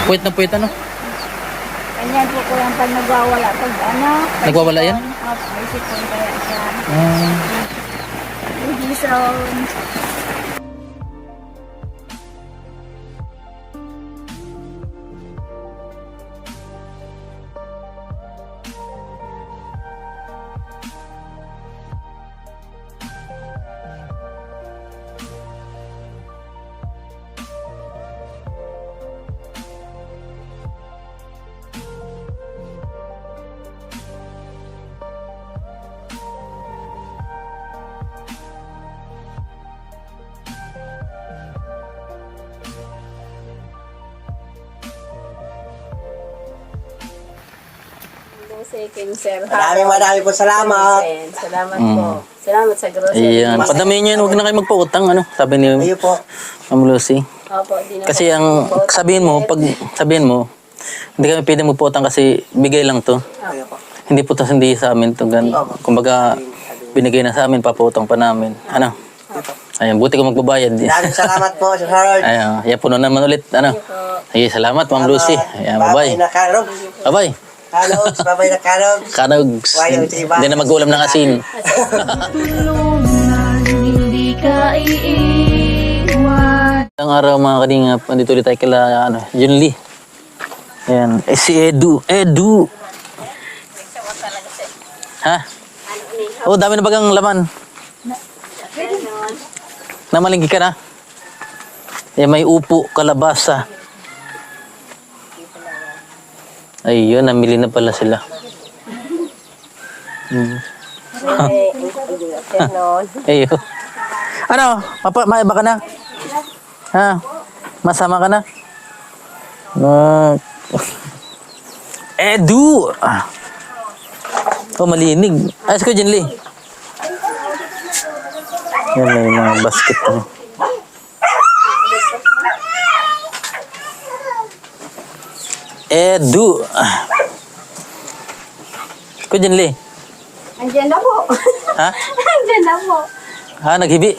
Puwit na puwit ano? Ganyan po ko yung pag nagwawala. Pag ano? Nagwawala yan? May sipon kaya siya. Ah. Hindi sound. King Sir. Maraming po salamat. Salamat po. Salamat sa grocery. Ayan. Padamihin nyo yun. Huwag na kayo magpautang. Ano? Sabi ni Ayun po. Ma'am Lucy. Opo, di na Kasi ang sabihin mo, hindi kami pwede magpautang kasi bigay lang to. Ayun po. Hindi po tas hindi sa amin to. Kumbaga, binigay na sa amin, papautang pa namin. Ano? Ayan, buti ko magbabayad. Maraming salamat po, Sir Harold. Ayan, puno naman ulit. Ano? Sige, salamat, Ma'am Lucy. Ayan, bye-bye. Babay na Karogs. Bye-bye. Karogs, babay na Karogs. Kanogs. Wayo sa iba. Hindi na mag-ulam ng asin. hindi ka iiwan. Ang araw mga kalingap, nandito ulit tayo kila Junli. Ayan, si Edu. Ha? Oh, dami na bagang laman. Namalingki ka na? Ayan, may upo, kalabasa. Ayun, namili na pala sila. Ayun. Ano? Maiba ka na? Ha? Masama ka na? Edu! Oh, malinig. Ayos ko, Jinli. Yan, may mga basket. Edu! Ko, Jinli. Andiyan na po. Ha? Andiyan na po. Ha, naghibi?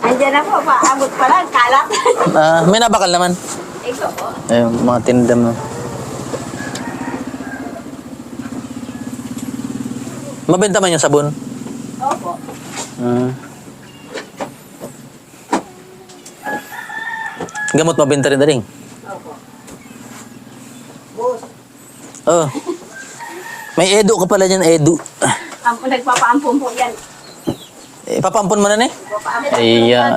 Andiyan na po. Paabot pa lang. Kalat. May nabakal naman. Ikaw po. Ayun, mga tinda mo. Mabenta man yung sabon? Opo. Gamot mabenta rin daring? Opo. Oh. May Edu ka pala dyan, Edu. Nagpapaampun po yan. Ipapampun mo na ni? Nagpapaampun. Ayan.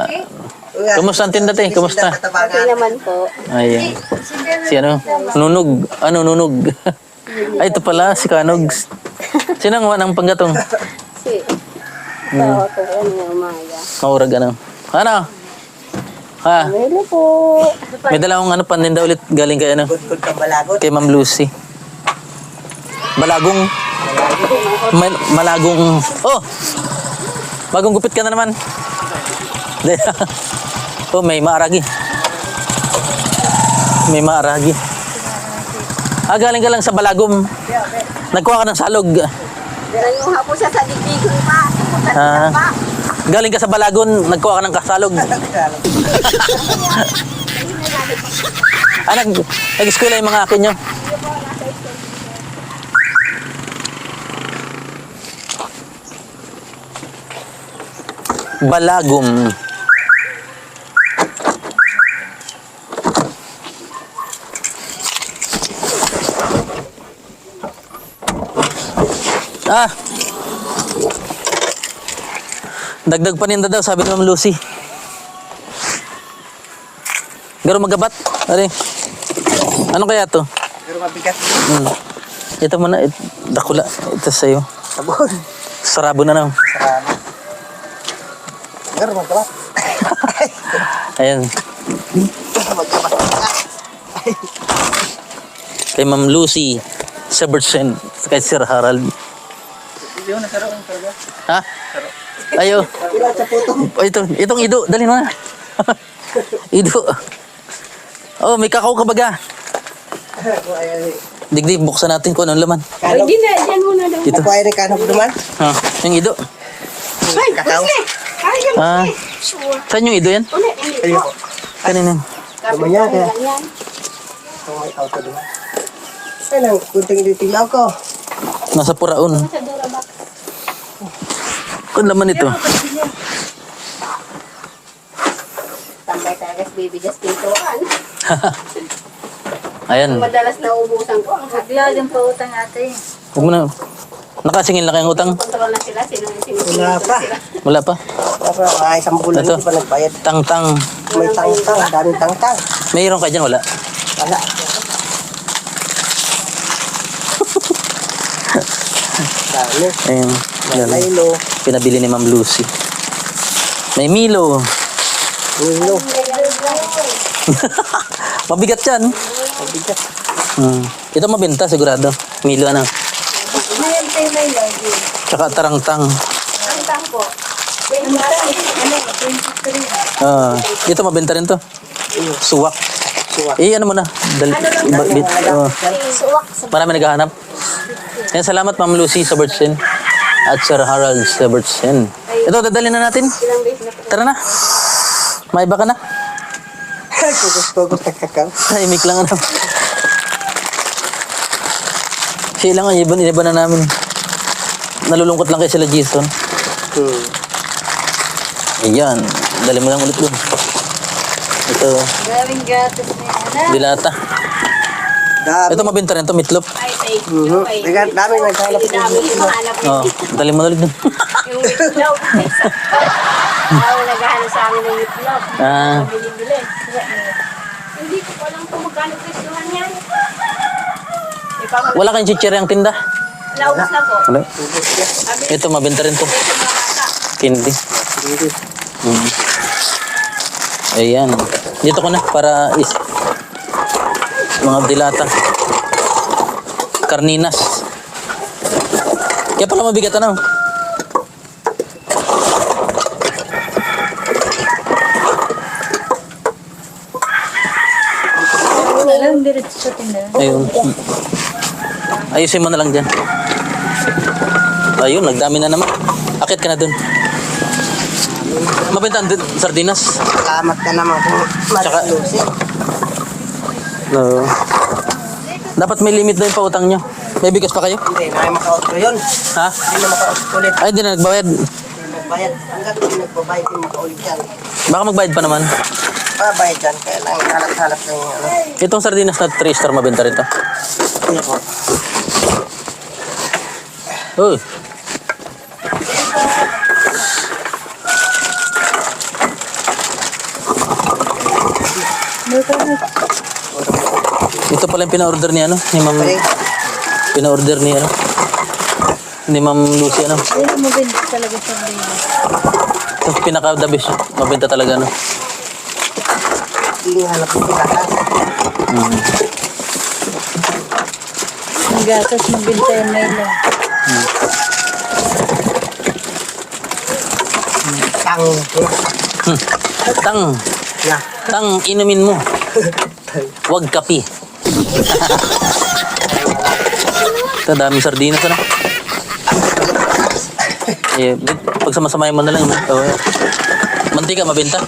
Kumusta ang tinda te? Kumusta? Okay naman po. Ayan. Si ano? Nunog. Ano, nunog? Ay, ito pala, si Kanogs. Sino ang wanang panggatong? Si. Ito po yung umaya. Maurag ano? Ano? Ha? Hello po. May dalawang paninda ulit galing kay ano? Good kang balagot. Kay Ma'am Lucy. Balagong. Malagong. Oh! Bagong gupit ka na naman. Oh, may maaragi. May maaragi. Galing ka lang sa Balagom. Nagkuha ka ng salog. Nanguha po siya sa digdigon pa. Pa. Galing ka sa Balagon, nagkuha ka ng kasalog. Nag-eskwela yung mga akin nyo. Balagom. Dagdag paninda daw, sabi ni Ma'am Lucy. Garo magabat. Ari. Ano kaya to? Pero mabigat. Ito muna, dakula. Ito sa'yo. Sabon. Sarabo na lang. Sarado. Pero magkabat. Ayan. Kay Ma'am Lucy, sa Bertsen, kay Sir Harold. Ha? Ayo. Itong ido, dali mo na. Ido. Oh, may kakao ka baga. Digdig, buksan natin kung anong laman. Hindi na, dyan muna daw. Ito. Nakuha rin kanog naman. Ha, yung ido. Kakao. Saan yung ido yan? Uli, hindi po. Kanina. Lumanya kaya. Ganyan. Oh, may auto duman. Ay, nang kunting ditilaw ko. Nasa puraon. Sa Durabox. Kung laman ito. Tambay talaga sa bibigas pintuan. Ayan. Madalas na ubusan ko. Ang hagla yung pautang ate. Huwag mo na. Nakasingil na kayong utang? Kontrol na sila. Sino Wala pa. Wala pa. Tapos mga isang bulan Ito. hindi pa nagbayad. Tang-tang. May tangtang, daming tangtang. Mayroon ka dyan? Wala. Wala. Dami. Ayun. Yan. Laylo. Pinabili ni Ma'am Lucy. May Milo. Milo. Mabigat yan. Mabigat. Ito mabenta sigurado. Milo ano. Ngayon tayo may lagi. Tsaka tarangtang. Ang tangko. 23. Ito mabenta rin to. Suwak. Suwak. Ano mo na. Suwak sa Marami naghahanap. Yan, salamat Ma'am Lucy sa Bertsen. At Sir Harold sa Bertsen. Ito, dadalhin na natin. ilang beses na po. Tara na. May iba ka na. Tugos-tugos nagkakaw. Tahimik lang ano. Siya lang, iba na namin. Nalulungkot lang kay sila Jason. Ayan, dali mo lang ulit doon. Ito, Galing gatos na yan. dilata. Dami. Ito mabenta rin to, meatloaf. Ay, thank Mhm. you. Ay, Dami naghanap ng dami yung mahanap Oh, dali mo na ulit doon. yung itlog. Ako naghahanap sa amin ng itlog. Ah. Bili-bili. Hindi ko alam kung magkano presyohan yan. Wala kayong chichiryang tinda? Laos na po. Wala. Tugos niya. Ito, mabenta rin to. Candy. Hindi. Ayan. Dito ko na para mga dilata. Karninas. Kaya pala mabigat ano. Alam, diretso sa tindahan. Ayun. Ayusin mo na lang dyan. Ayun, nagdami na naman. Akit ka na dun. Mabenta ang sardinas. Salamat ka naman kung Tsaka- matutusin. No. Dapat may limit na yung pautang nyo. May bigas pa kayo? Hindi, na makaot ko yun. Ha? Hindi na makaot ulit. Ay, di na nagbayad. Hindi nagbayad. Hanggang hindi nagbabayad, hindi makaulit yan. Baka magbayad pa naman. Bayad yan, kaya lang hanap-hanap na yung ano. Itong sardinas na 3 star mabenta rito. Hindi po. Uy. Ito pala yung pina-order ni ano, ni Ma'am, Okay. pina-order ni ano, ni Ma'am Lucy ano. Hindi mo din talaga sa baby. Ito pinaka-the best, mabenta talaga ano. Hindi hanap yung pinakas. Ang gatas mabinta yung Milo. Tang. Tang, Na. tang, inumin mo. Huwag kapi. Ito, daming sardinas ano. Pag sama-samayin mo na lang. Mantika, mabenta.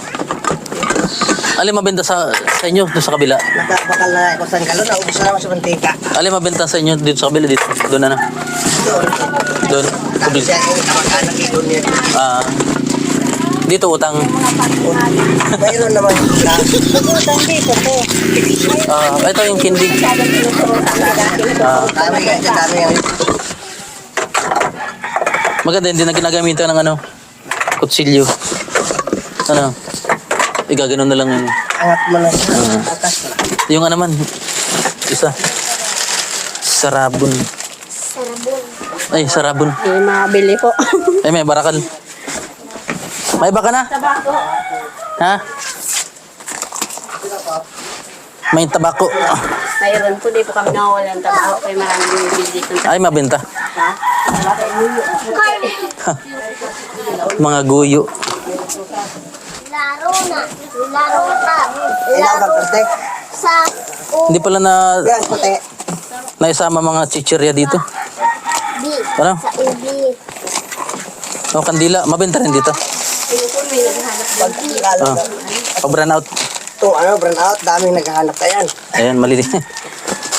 Alin mabenta sa inyo dito sa kabila? Bakal na ako sa galon, naubos na naman sa mantika. Alin mabenta sa inyo dito sa kabila dito? Doon ano? Doon. Kubli. Kasi ako kamag-anak dito niya. Dito utang. Mayroon naman sila. Utang dito po. Ito yung candy. Dami nga dyan, dami nga. Maganda hindi na ginagamitan ng ano, kutsilyo. Ano? Igaganon na lang yun. Angat mo na siya. Atas na. Yung ano man, isa. Sarabon. Ay, sarabon. Hindi mabili po. Ay, may barakal. May baka na? Tabako. Ha? May tabako. Mayroon po, di po kami nawawalan ng tabako. Kaya maraming bumibili dito. Ay, mabenta. Ha? Mga guyo. Laro na. Laro na. Ilaw ng perte. Sa Hindi pala na Yan, puti. naisama mga chichirya dito. ubi. Ano? Sa ubi. O, kandila. Mabenta rin dito. Lalo Ah. na. Pag run out. Itong brand out, daming naghahanap na yan. Ayan, maliliit.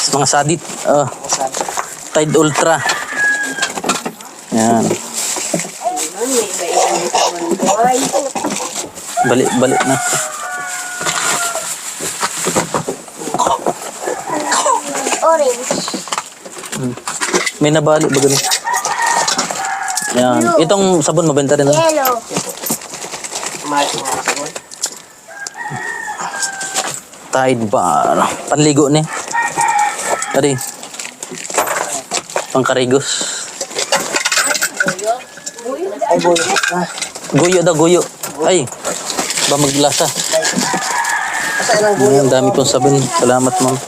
Mga sadit. Oh, Tide Ultra. Ayan. May iba-iba yung sabon boy. Balik na. Orange. May nabali ba ganun? Ayan. Itong sabon mabenta rin. Ano? Yellow. Sabon. Tide Bar. Panligo ni. Tadi. Pangkarigos. Ay, bulo na. Guyo daw, guyo. Ay, ba maglasa. Kasaan ang bulo? Ayan, dami pong sabon. Salamat, ma'am.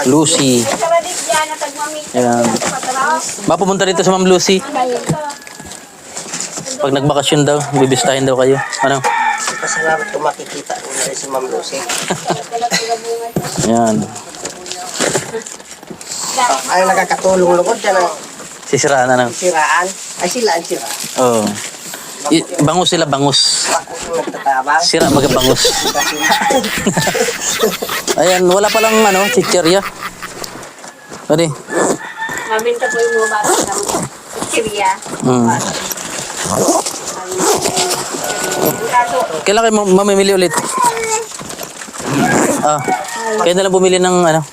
Lucy. Karadit dyan na tagmamit. Ayan. Patras. Mapupunta dito sa Ma'am Lucy. Pag nagbakasyon daw, bibistahin daw kayo. Ano? Pasalamat kung makikita ko na rin si Ma'am Lucy. Ayan. Ay, nakakatulong lungkot dyan ang Sisiraan na ng... siraan. Ay, sila ang sira. Oh. Bangus sila, bangus. Ako yung nagtatabang. Sira baga bangus. Ayan, wala palang chicherya. Tadi. Maminta po yung mga bata ng Syria. Kailan kayo mamimili ulit? Kayo na lang bumili ng Ayan,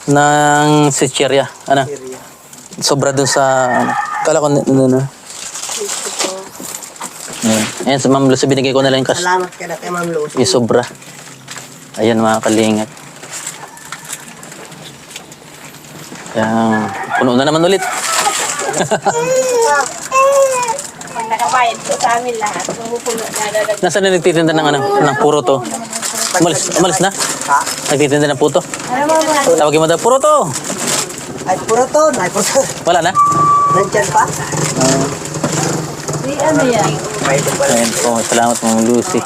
ng chicherya. siriya. Sobra dun sa kala ko Ayan, sa Ma'am Lucy binigay ko na lang yung Salamat ka na kay Ma'am Lucy. yung sobra. Ayan mga kalingap. Ayan, puno na naman ulit. Pag nakabayad po sa amin lahat, mapupuno na dadag. Nasaan na nagtitinda ng puro to? Umalis na? Ha? Nagtitinda ng puto? Ano mo? Tawagin mo daw, puro to! Ay, puro to. Ay, puro to. Wala na? Nandyan pa? Di ano yan? Pwede pala. Ayan po, salamat Ma'am Lucy.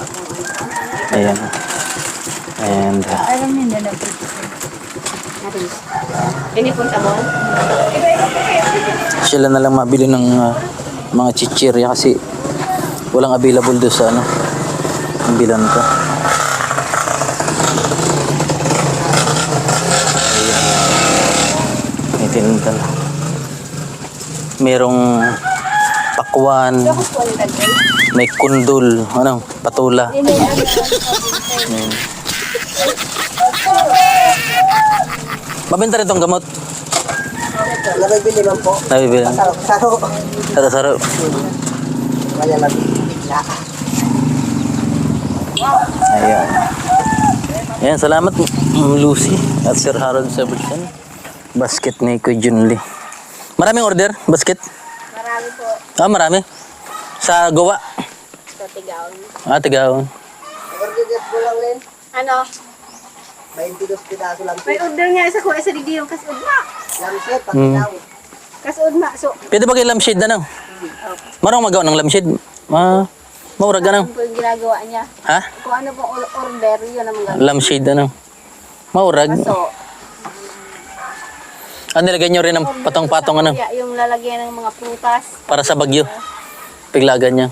Ayan. And, Alam niyo na po. Ini po sabon? sila na lang mabili ng mga chichirya kasi walang available doon sa ang bilan ko. May tinunta na. Merong pakwan, may kundul, patula. Ayan. Mabenta rin tong gamot. Nabibili man po. Nabibili. Saro. Saro-saro. Kaya nabibigla. Ayan. Ayan, salamat Ma'am Lucy at Sir Harold Saberson. Basket ni Kuya Junli. Maraming order, basket? Marami po. Marami. Sa Goa. Sa Tigaon. Tigaon. Ordigas ko lang rin. Ano? 22 piraso lang. May order nga isa ko, isa di yung kasud na. Lamset, pakilaw. Kasud na. So, Pwede ba kayo lampshade Marang magawa ng lampshade. Maurag ano po yung ginagawa niya? Ha? Kung ano pong order, yun ang gagawin. Lampshade Maurag. So, Nilagay nyo rin ng patong-patong yung lalagyan ng mga prutas. para sa bagyo. Piglagan niya.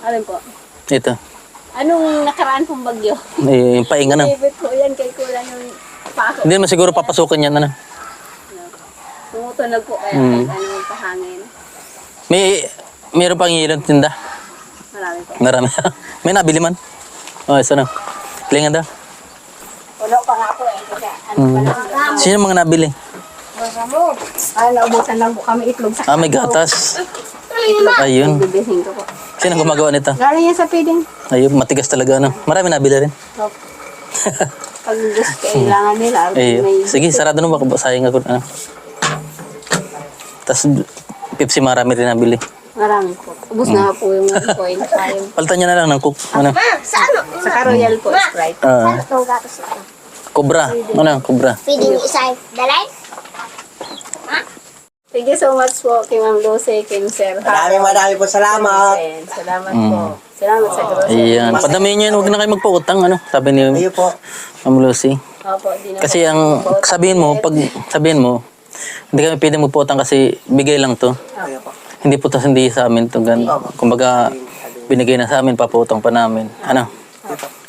Alin po? Ito. Anong nakaraan pong bagyo? Yung painga Favorite ko yan kay kulang yung pako. Hindi naman siguro papasukin yan Tumutunog po kaya kahit anong pahangin. Mayroon pang ilong tinda. Marami po. Marami. May nabili man. Isa na. Lingan daw. Wala pa nga po eh. Kasi ano pa lang. Sino mga nabili? Naubusan lang po kami itlog sa May gatas. itlog. Ayun. Bibihin ko po. Sino gumagawa nito? Galing yan sa feeding. Ayun, matigas talaga Marami nabili rin. Pag gusto kailangan nila. Ayun. Sige, sarado na baka sayang ako. Tapos Pepsi marami rin nabili. Marami po. Ubus na po yung coin. Sayang. Palitan niya na lang ng cook. Sa Royal po, Sprite. Ito gatos na. Cobra. Cobra. Feeding isa. Dalay? Thank you so much po kay Ma'am Lucy, kay Sir Marami po salamat. Salamat po. Salamat sa grocery. Ayan. Padamihin niyo yun, huwag na kayo magpautang. Sabi ni Ayun po. Ma'am Lucy. Opo, di na Kasi ang sabihin mo, hindi kami pwede magpautang kasi bigay lang to. Ayun po. Hindi po hindi sa amin to. Kumbaga, binigay na sa amin, papautang pa namin.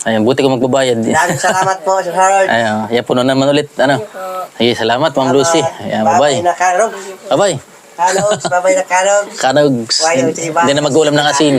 Ayan, buti ko magbabayad. Maraming salamat po, Sir Harold. Ayan, yan puno naman ulit. Ano? Sige, salamat, Ma'am Lucy. Ayan, Babay bye-bye. na karog. Bye-bye. Kanogs, babay na kanogs. Kanogs. Wayo, iba. Hindi na mag-ulam ng asin.